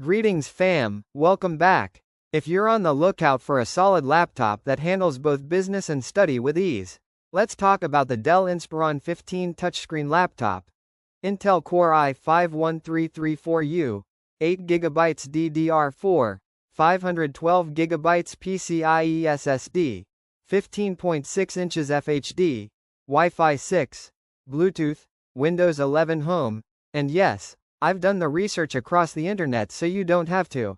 Greetings fam, welcome back. If you're on the lookout for a solid laptop that handles both business and study with ease, let's talk about the Dell Inspiron 15 touchscreen laptop. Intel Core i5-1334U, 8GB DDR4, 512GB PCIe SSD, 15.6 inches FHD, Wi-Fi 6, Bluetooth, Windows 11 Home, and yes, I've done the research across the internet so you don't have to.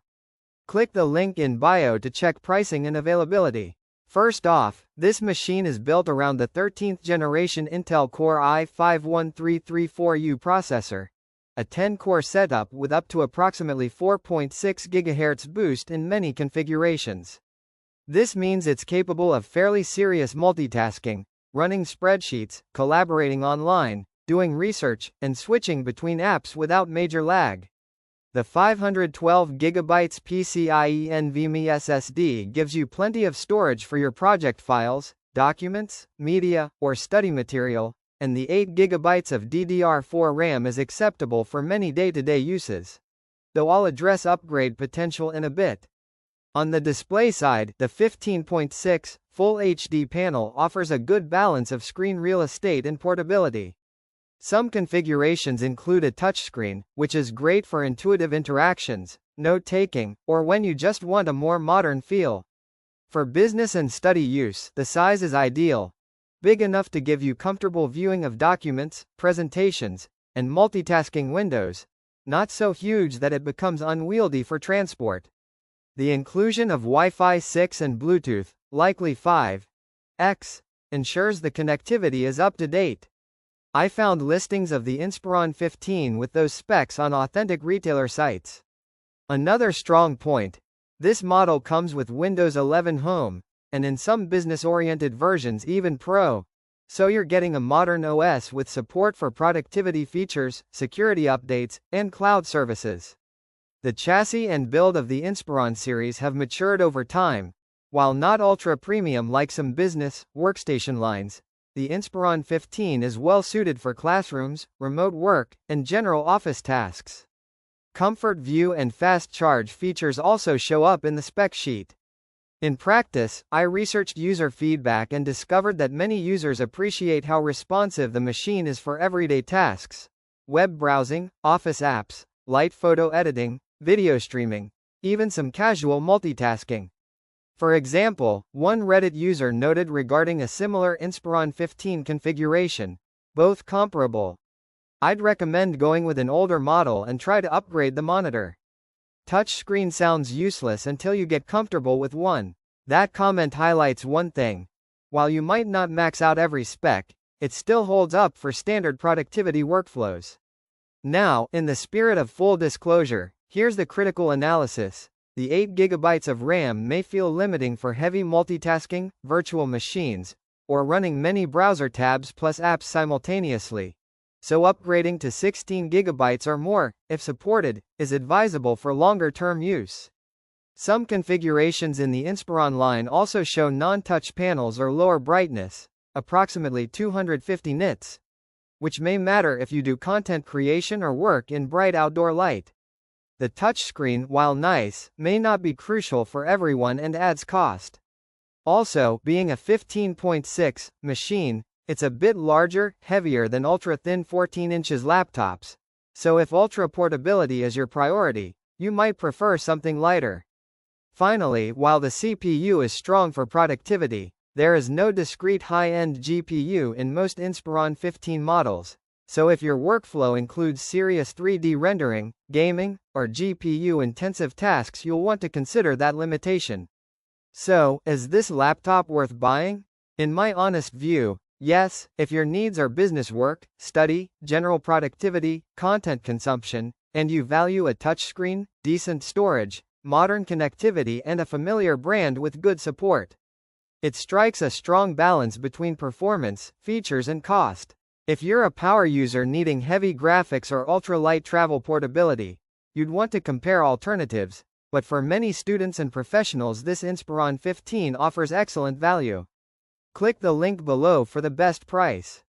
Click the link in bio to check pricing and availability. First off, this machine is built around the 13th generation Intel Core i5-1334U processor, a 10-core setup with up to approximately 4.6 GHz boost in many configurations. This means it's capable of fairly serious multitasking, running spreadsheets, collaborating online, doing research, and switching between apps without major lag. The 512GB PCIe NVMe SSD gives you plenty of storage for your project files, documents, media, or study material, and the 8GB of DDR4 RAM is acceptable for many day-to-day uses. Though I'll address upgrade potential in a bit. On the display side, the 15.6 Full HD panel offers a good balance of screen real estate and portability. Some configurations include a touchscreen, which is great for intuitive interactions, note-taking, or when you just want a more modern feel. For business and study use, the size is ideal. Big enough to give you comfortable viewing of documents, presentations, and multitasking windows. Not so huge that it becomes unwieldy for transport. The inclusion of Wi-Fi 6 and Bluetooth, likely 5x, ensures the connectivity is up to date. I found listings of the Inspiron 15 with those specs on authentic retailer sites. Another strong point, this model comes with Windows 11 Home, and in some business-oriented versions even Pro. So you're getting a modern OS with support for productivity features, security updates, and cloud services. The chassis and build of the Inspiron series have matured over time. While not ultra-premium like some business, workstation lines, the Inspiron 15 is well suited for classrooms, remote work, and general office tasks. Comfort view and fast charge features also show up in the spec sheet. In practice, I researched user feedback and discovered that many users appreciate how responsive the machine is for everyday tasks: web browsing, office apps, light photo editing, video streaming, even some casual multitasking. For example, one Reddit user noted regarding a similar Inspiron 15 configuration, both comparable. I'd recommend going with an older model and try to upgrade the monitor. Touchscreen sounds useless until you get comfortable with one. That comment highlights one thing. While you might not max out every spec, it still holds up for standard productivity workflows. Now, in the spirit of full disclosure, here's the critical analysis. The 8GB of RAM may feel limiting for heavy multitasking, virtual machines, or running many browser tabs plus apps simultaneously. So upgrading to 16GB or more, if supported, is advisable for longer-term use. Some configurations in the Inspiron line also show non-touch panels or lower brightness, approximately 250 nits, which may matter if you do content creation or work in bright outdoor light. The touchscreen, while nice, may not be crucial for everyone and adds cost. Also, being a 15.6 machine, it's a bit larger, heavier than ultra-thin 14 inches laptops. So if ultra portability is your priority, you might prefer something lighter. Finally, while the CPU is strong for productivity, there is no discrete high-end GPU in most Inspiron 15 models. So if your workflow includes serious 3D rendering, gaming, or GPU-intensive tasks, you'll want to consider that limitation. So, is this laptop worth buying? In my honest view, yes, if your needs are business work, study, general productivity, content consumption, and you value a touchscreen, decent storage, modern connectivity, and a familiar brand with good support. It strikes a strong balance between performance, features, and cost. If you're a power user needing heavy graphics or ultra-light travel portability, you'd want to compare alternatives, but for many students and professionals this Inspiron 15 offers excellent value. Click the link below for the best price.